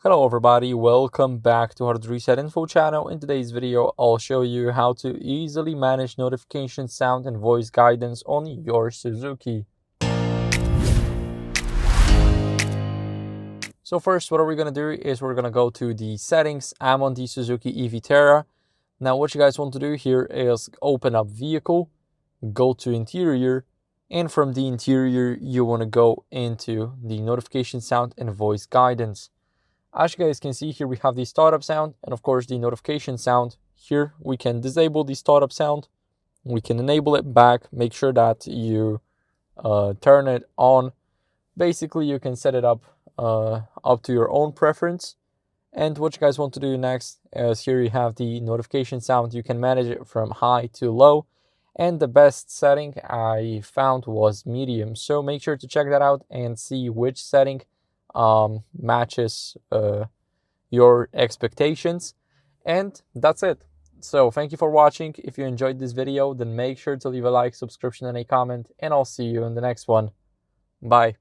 Hello everybody, welcome back to Hard Reset Info channel. In today's video, I'll show you how to easily manage notification sound and voice guidance on your Suzuki. So first, what are we going to do is we're going to go to the settings. I'm on the Suzuki Eviterra. Now what you guys want to do here is open up vehicle, go to interior, and from the interior, you want to go into the notification sound and voice guidance. As you guys can see here, we have the startup sound and of course the notification sound. Here we can disable the startup sound. We can enable it back. Make sure that you turn it on. Basically, you can set it up to your own preference. And what you guys want to do next is here you have the notification sound. You can manage it from high to low. And the best setting I found was medium. So make sure to check that out and see which setting matches your expectations. And that's it. So thank you for watching. If you enjoyed this video, then make sure to leave a like, subscription, and a comment, and I'll see you in the next one. Bye.